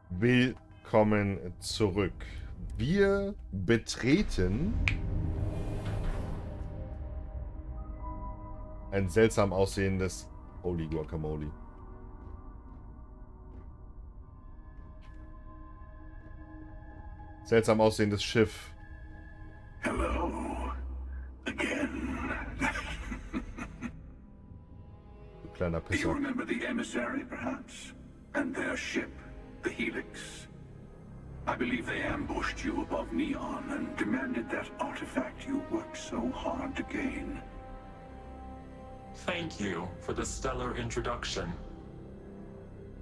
Willkommen zurück. Wir betreten ein seltsam aussehendes... Holy Guacamole. Seltsam aussehendes Schiff. Hello. Again. Du kleiner Do you Pisser. remember the emissary, perhaps? And their ship, the Helix? I believe they ambushed you above Neon and demanded that artifact you worked so hard to gain. Thank you for the stellar introduction.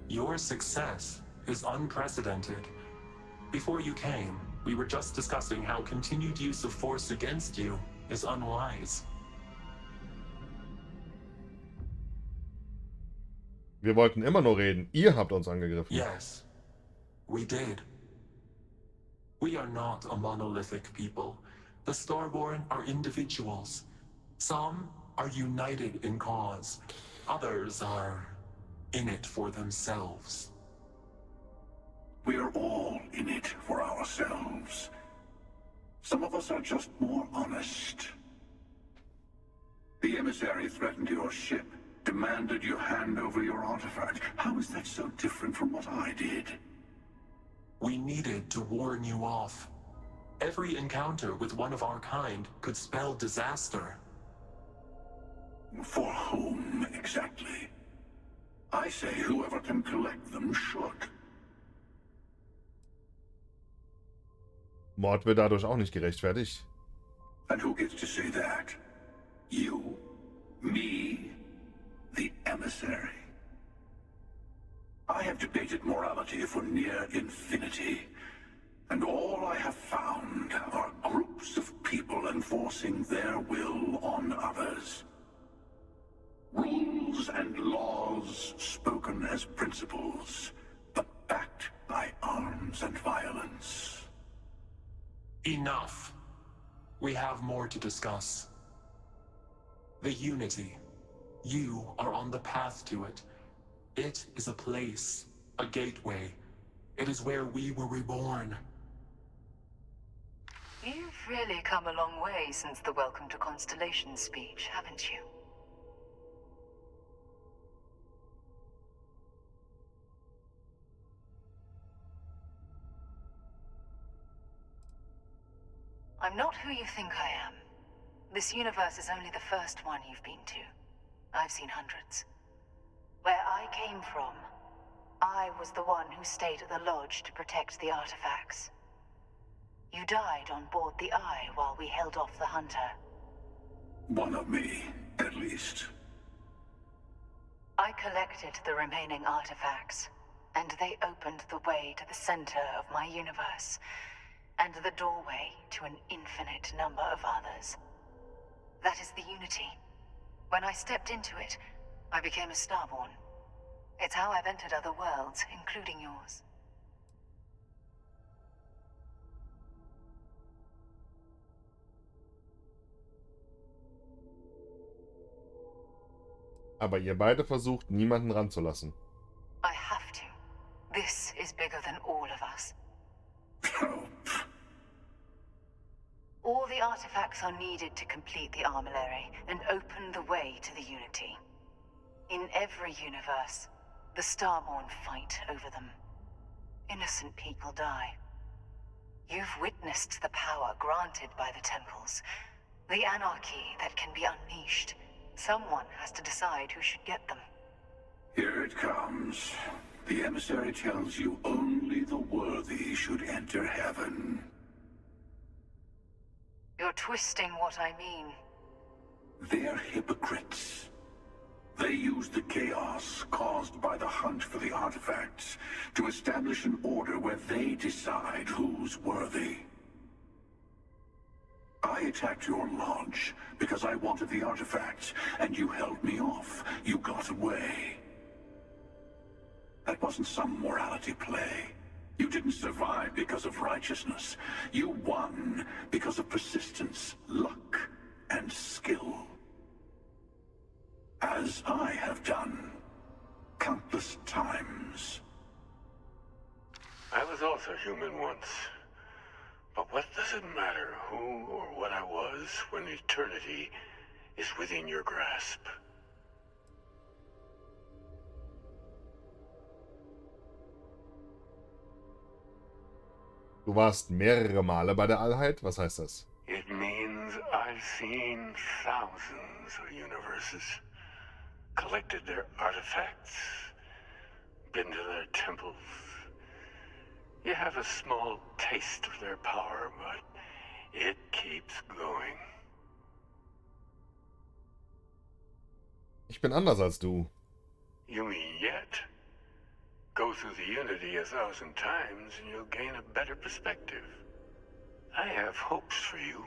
Your success is unprecedented. Before you came, we were just discussing how continued use of force against you is unwise. Wir wollten immer nur reden. Ihr habt uns angegriffen. Yes, we did. We are not a monolithic people. The Starborn are individuals. Some are united in cause. Others are in it for themselves. We are all in it for ourselves. Some of us are just more honest. The emissary threatened your ship, demanded you hand over your artifact. How is that so different from what I did? We needed to warn you off. Every encounter with one of our kind could spell disaster. For whom, exactly? I say whoever can collect them should. Mord wird dadurch auch nicht gerechtfertigt. And who gets to say that? You? Me? The emissary? I have debated morality for near infinity, and all I have found are groups of people enforcing their will on others. Rules and laws spoken as principles, but backed by arms and violence. Enough. We have more to discuss. The Unity. You are on the path to it. It is a place, a gateway. It is where we were reborn. You've really come a long way since the Welcome to Constellation speech, haven't you? I'm not who you think I am. This universe is only the first one you've been to. I've seen hundreds. Where I came from, I was the one who stayed at the lodge to protect the artifacts. You died on board the Eye while we held off the hunter. One of me, at least. I collected the remaining artifacts, and they opened the way to the center of my universe, and the doorway to an infinite number of others. That is the Unity. When I stepped into it, I became a Starborn. It's how I've entered other worlds, including yours. Aber ihr beide versucht, niemanden ranzulassen. I have to. This is bigger than all of us. All the artifacts are needed to complete the armillary and open the way to the Unity. In every universe, the Starborn fight over them. Innocent people die. You've witnessed the power granted by the temples, the anarchy that can be unleashed. Someone has to decide who should get them. Here it comes. The emissary tells you only the worthy should enter heaven. You're twisting what I mean. They're hypocrites. They use the chaos caused by the hunt for the artifacts to establish an order where they decide who's worthy. I attacked your lodge because I wanted the artifacts, and you held me off. You got away. That wasn't some morality play. You didn't survive because of righteousness. You won because of persistence, luck, and skill. As I have done countless times. was also human once. But what does it matter who or what I was when eternity is within your grasp? Du warst mehrere Male bei der Allheit? Was heißt das? It means I've seen thousands of universes, collected their artifacts, been to their temples. You have a small taste of their power, but it keeps going. Ich bin anders als du. You mean yet? Go through the Unity 1,000 times and you'll gain a better perspective. I have hopes for you.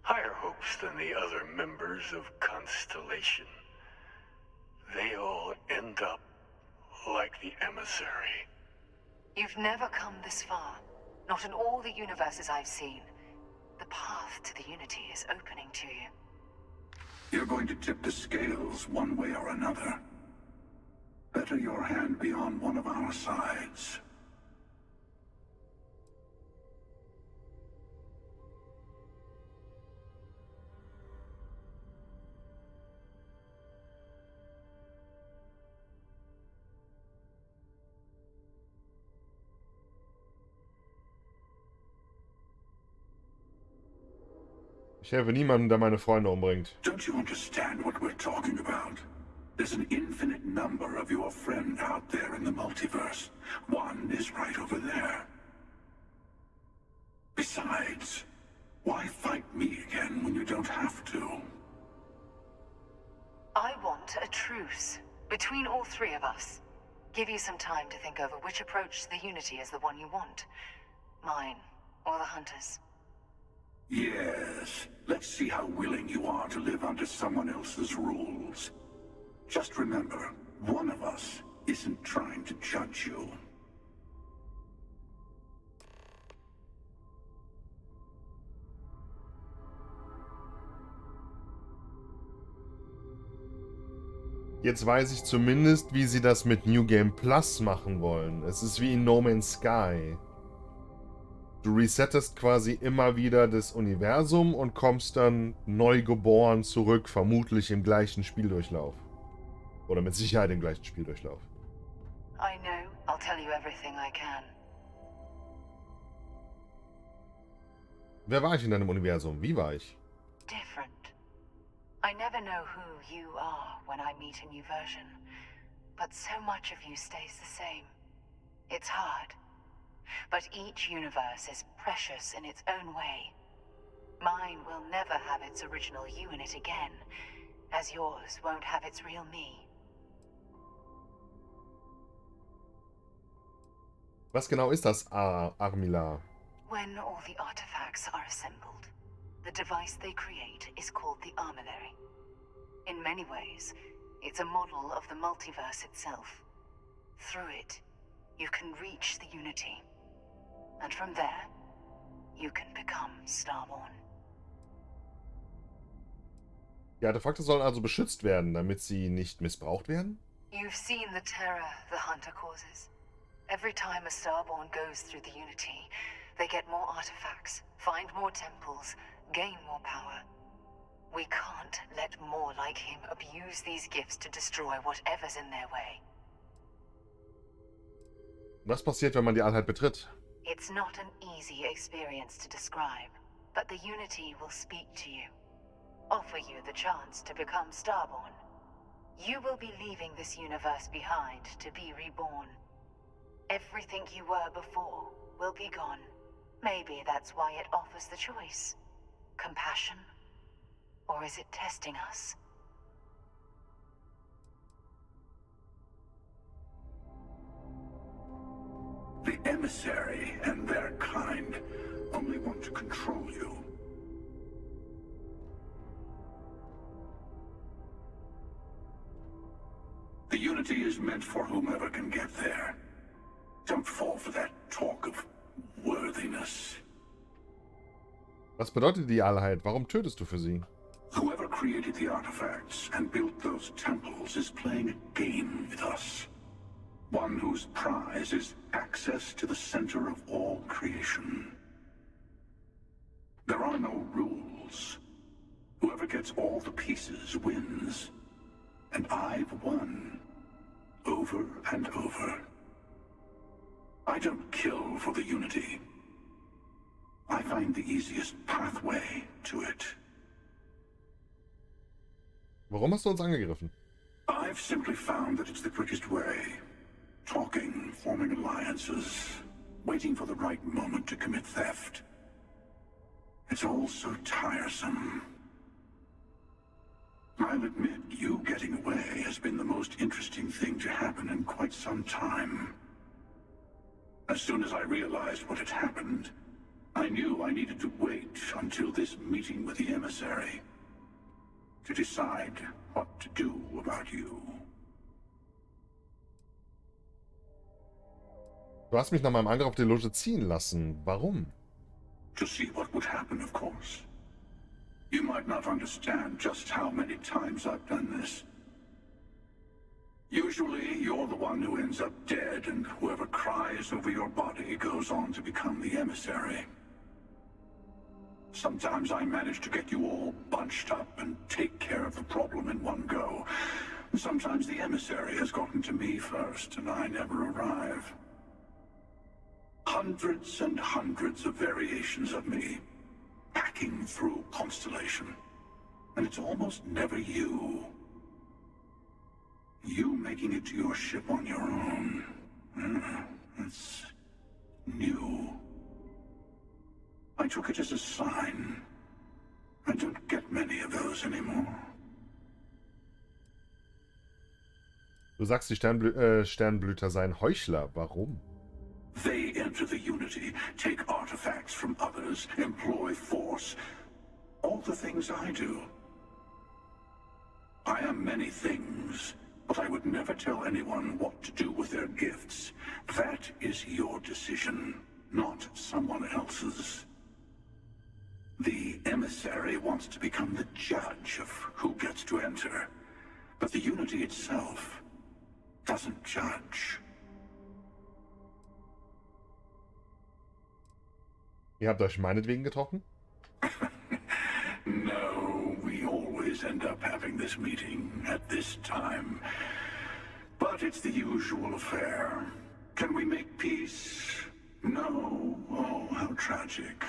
Higher hopes than the other members of Constellation. They all end up like the emissary. You've never come this far. Not in all the universes I've seen. The path to the Unity is opening to you. You're going to tip the scales one way or another. Better your hand be on one of our sides. Ich helfe niemandem, der meine Freunde umbringt. Don't you understand what we're talking about? There's an infinite number of your friends out there in the multiverse. One is right over there. Besides, why fight me again when you don't have to? I want a truce between all three of us. Give you some time to think over which approach to the Unity is the one you want. Mine or the Hunter's. Yes, let's see how willing you are to live under someone else's rules. Just remember, one of us isn't trying to judge you. Jetzt weiß ich zumindest, wie sie das mit New Game Plus machen wollen. Es ist wie in No Man's Sky. Du resettest quasi immer wieder das Universum und kommst dann neu geboren zurück, vermutlich im gleichen Spieldurchlauf. Oder mit Sicherheit im gleichen Spieldurchlauf. I know. I'll tell you everything I can. Wer war ich in deinem Universum? Wie war ich? Different. I never know who you are when I meet a new version. But so much of you stays the same. It's hard. But each universe is precious in its own way. Mine will never have its original you in it again, as yours won't have its real me. Was genau ist das, Armila? When all the artifacts are assembled, the device they create is called the armillary. In many ways, it's a model of the multiverse itself. Through it, you can reach the Unity. And from there, you can become Starborn. Die Artefakte sollen also beschützt werden, damit sie nicht missbraucht werden? You've seen the terror the Hunter causes. Every time a Starborn goes through the Unity, they get more artifacts, find more temples, gain more power. We can't let more like him abuse these gifts to destroy whatever's in their way. Was passiert, wenn man die Allheit betritt? It's not an easy experience to describe, but the Unity will speak to you, offer you the chance to become Starborn. You will be leaving this universe behind to be reborn. Everything you were before will be gone. Maybe that's why it offers the choice. Compassion? Or is it testing us? The emissary and their kind only want to control you. The Unity is meant for whomever can get there. Don't fall for that talk of worthiness. Was bedeutet die Allheit? Warum tötest du für sie? Whoever created the artifacts and built those temples is playing a game with us. One whose prize is access to the center of all creation. There are no rules. Whoever gets all the pieces wins. And I've won. Over and over. I don't kill for the unity. I find the easiest pathway to it. Warum hast du uns angegriffen? I've simply found that it's the quickest way. Talking, forming alliances, waiting for the right moment to commit theft. It's all so tiresome. I'll admit, you getting away has been the most interesting thing to happen in quite some time. As soon as I realized what had happened, I knew I needed to wait until this meeting with the emissary to decide what to do about you. Du hast mich nach meinem Angriff auf die Loge ziehen lassen. Warum? To see what would happen, of course. You might not understand just how many times I've done this. Usually, you're the one who ends up dead, and whoever cries over your body goes on to become the emissary. Sometimes I manage to get you all bunched up and take care of the problem in one go. Sometimes the emissary has gotten to me first, and I never arrive. Hundreds and hundreds of variations of me, hacking through Constellation. And it's almost never you. You making it to your ship on your own. It's new. I took it as a sign. I don't get many of those anymore. Du sagst, die Sternblüter seien Heuchler. Warum? They enter the Unity, take artifacts from others, employ force. All the things I do. I am many things, but I would never tell anyone what to do with their gifts. That is your decision, not someone else's. The emissary wants to become the judge of who gets to enter, but the Unity itself doesn't judge. Ihr habt euch meinetwegen getroffen? No, we always end up having this meeting at this time. But it's the usual affair. Can we make peace? No. Oh, how tragic.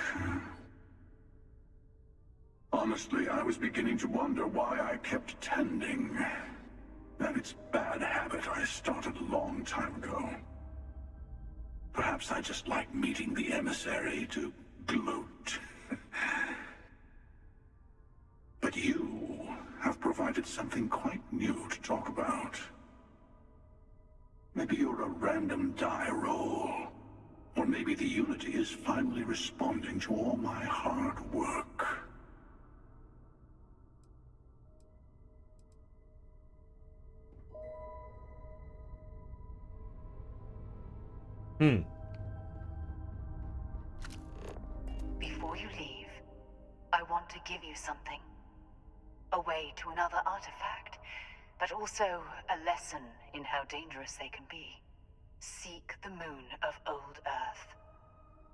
Honestly, I was beginning to wonder why I kept attending. And it's a bad habit I started a long time ago. Perhaps I just like meeting the emissary to gloat. But you have provided something quite new to talk about. Maybe you're a random die roll. Or maybe the Unity is finally responding to all my hard work. Before you leave, I want to give you something. A way to another artifact, but also a lesson in how dangerous they can be. Seek the moon of old Earth.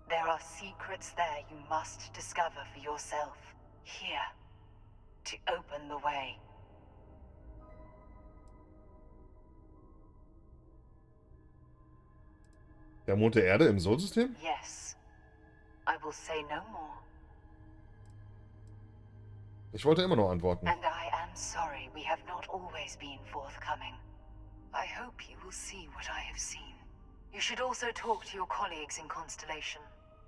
There are secrets there you must discover for yourself. Here, to open the way. Der Mond der Erde im Solsystem? Yes. I will say no more. Ich wollte immer noch antworten. And I am sorry we have not always been forthcoming. I hope you will see what I have seen. You should also talk to your colleagues in Constellation.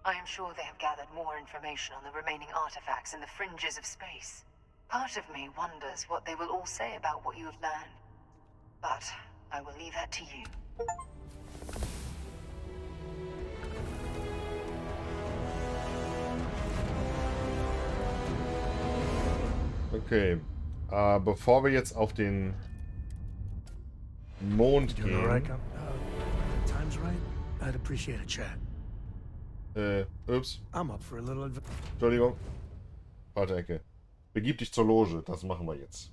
I am sure they have gathered more information on the remaining artifacts in the fringes of space. Part of me wonders what they will all say about what you have learned. But I will leave that to you. Okay. Bevor wir jetzt auf den Mond gehen. Time's right. I'd appreciate a chat. Ups. I'm up for a little Entschuldigung. Falsche Ecke. Begib dich zur Loge. Das machen wir jetzt.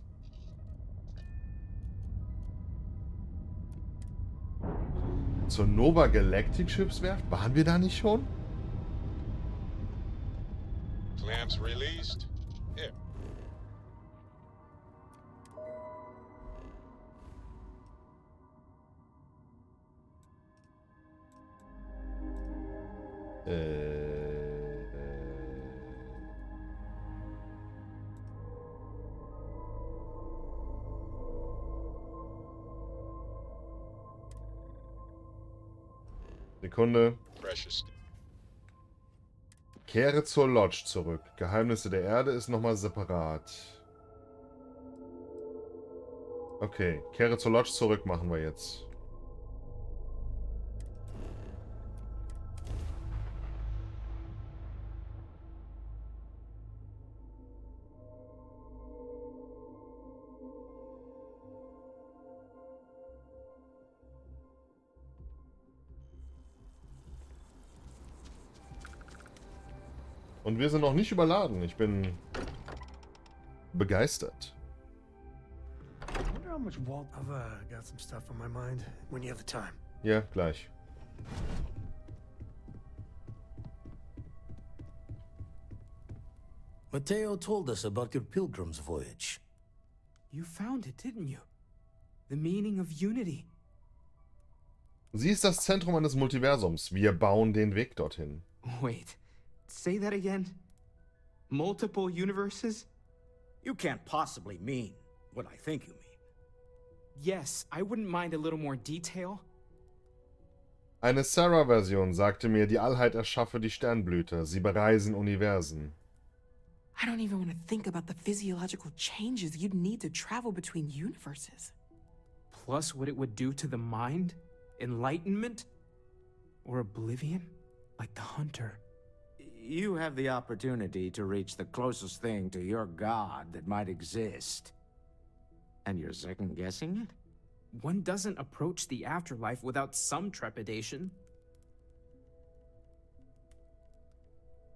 Zur Nova Galactic Schiffswerft? Waren wir da nicht schon? Clamps released. Here. Sekunde. Precious. Kehre zur Lodge zurück. Geheimnisse der Erde ist nochmal separat. Okay, kehre zur Lodge zurück machen wir jetzt. Und wir sind noch nicht überladen. Ich bin begeistert. I wonder how much Walt. I've got some stuff on my mind. When you have the time. Ja, gleich. Matteo told us about your pilgrim's voyage. You found it, didn't you? The meaning of unity. Sie ist das Zentrum eines Multiversums. Wir bauen den Weg dorthin. Wait, say that again? Multiple universes? You can't possibly mean what I think you mean. Yes, I wouldn't mind a little more detail. Eine Sarah-Version sagte mir, die Allheit erschaffe die Sternblüter. Sie bereisen Universen. I don't even want to think about the physiological changes you'd need to travel between universes. Plus what it would do to the mind? Enlightenment? Or oblivion? Like the hunter. You have the opportunity to reach the closest thing to your god that might exist. And you're second-guessing it? One doesn't approach the afterlife without some trepidation.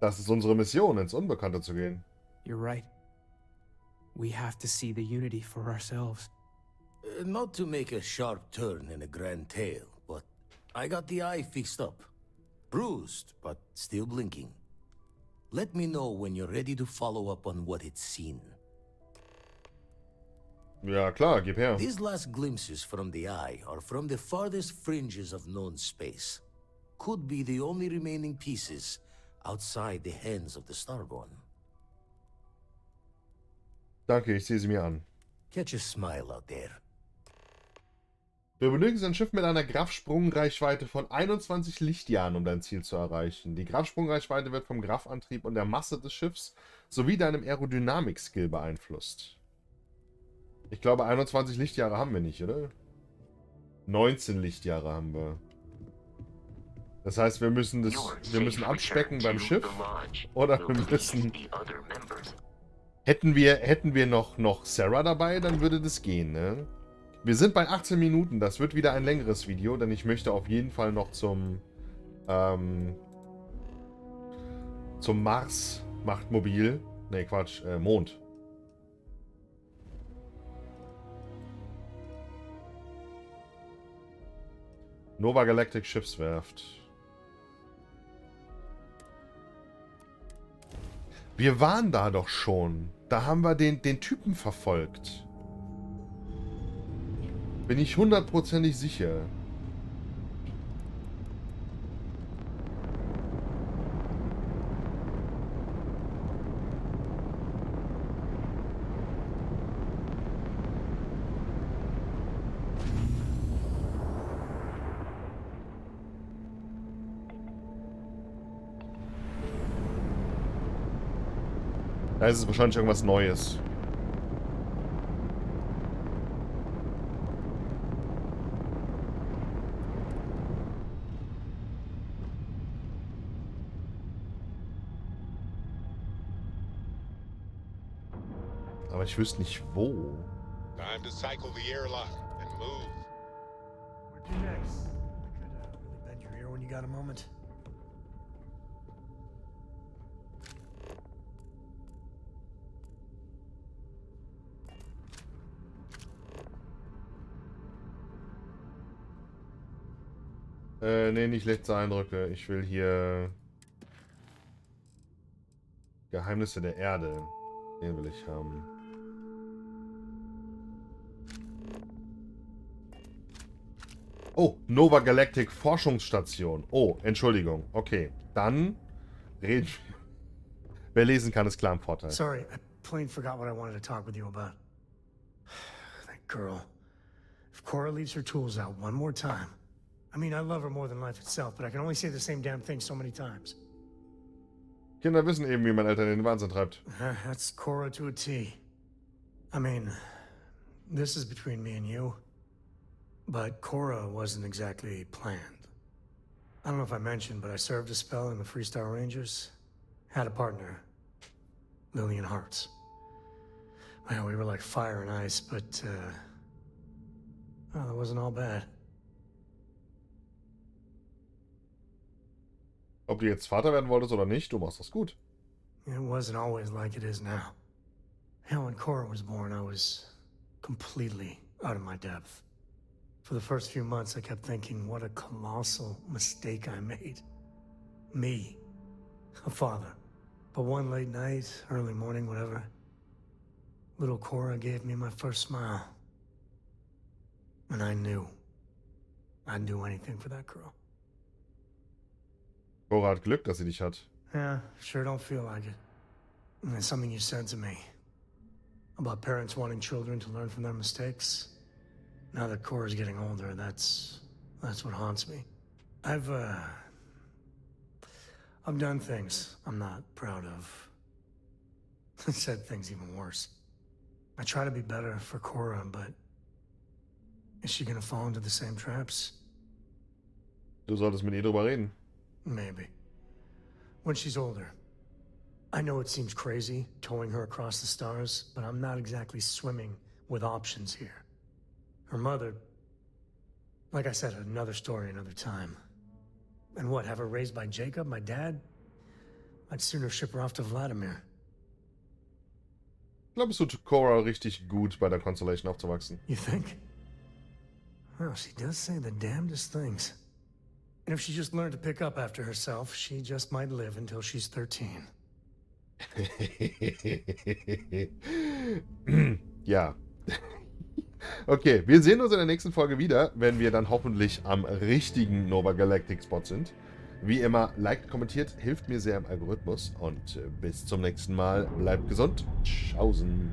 Das ist unsere Mission, ins Unbekannte zu gehen. You're right. We have to see the unity for ourselves. Not to make a sharp turn in a grand tale, but I got the eye fixed up. Bruised, but still blinking. Let me know when you're ready to follow up on what it's seen. Ja, klar, gib her. These last glimpses from the eye are from the farthest fringes of known space. Could be the only remaining pieces outside the hands of the Starborn. Danke, ich sehe sie mir an. Catch a smile out there. Du benötigst ein Schiff mit einer Graf-Sprungreichweite von 21 Lichtjahren, um dein Ziel zu erreichen. Die Graf-Sprungreichweite wird vom Graf-Antrieb und der Masse des Schiffs sowie deinem Aerodynamik-Skill beeinflusst. Ich glaube, 21 Lichtjahre haben wir nicht, oder? 19 Lichtjahre haben wir. Das heißt, wir müssen abspecken beim Schiff. Oder wir müssen... Hätten wir noch Sarah dabei, dann würde das gehen, ne? Wir sind bei 18 Minuten. Das wird wieder ein längeres Video, denn ich möchte auf jeden Fall noch zum Mars macht mobil. Ne, Quatsch, Mond. Nova Galactic Schiffswerft. Wir waren da doch schon. Da haben wir den Typen verfolgt. Bin ich hundertprozentig sicher. Da ist es wahrscheinlich irgendwas Neues. Aber ich wüsste nicht wo. Time to cycle the airlock and move. Where to next? I could really bend your ear when you got a moment. Nee, nicht letzte Eindrücke. Ich will hier Geheimnisse der Erde. Den will ich haben. Oh, Nova Galactic Forschungsstation. Oh, Entschuldigung. Okay, dann reden wir. Wer lesen kann, ist klar im Vorteil. Sorry, I plain forgot what I wanted to talk with you about. That girl. If Cora leaves her tools out one more time. I mean, I love her more than life itself, but I can only say the same damn thing so many times. Kinder wissen eben, wie man Eltern in den Wahnsinn treibt. That's Cora to a T. I mean, this is between me and you. But Cora wasn't exactly planned. I don't know if I mentioned, but I served a spell in the Freestar Rangers. Had a partner, Lillian Hartz. Well, we were like fire and ice, but, well, it wasn't all bad. Ob du jetzt Vater werden wolltest oder nicht, du machst das gut. It wasn't always like it is now. Hell, when Cora was born, I was completely out of my depth. For the first few months, I kept thinking, what a colossal mistake I made. Me, a father. But one late night, early morning, whatever, little Cora gave me my first smile. And I knew I'd do anything for that girl. Cora hat Glück, dass sie dich hat. Yeah, sure don't feel like it. And there's something you said to me about parents wanting children to learn from their mistakes. Now that Cora's getting older, that's what haunts me. I've done things I'm not proud of. Said things even worse. I try to be better for Cora, but is she gonna fall into the same traps? Du solltest mit ihr drüber reden. Maybe. When she's older. I know it seems crazy, towing her across the stars, but I'm not exactly swimming with options here. Her mother... Like I said, another story, another time. And what, have her raised by Jacob, my dad? I'd sooner ship her off to Vladimir. Ich glaube, es tut Cora richtig gut, bei der Constellation aufzuwachsen. You think? Well, she does say the damnedest things. And if she just learned to pick up after herself, she just might live until she's 13. Ja. Okay, wir sehen uns in der nächsten Folge wieder, wenn wir dann hoffentlich am richtigen Nova Galactic Spot sind. Wie immer, liked, kommentiert, hilft mir sehr im Algorithmus und bis zum nächsten Mal. Bleibt gesund. Tschaußen.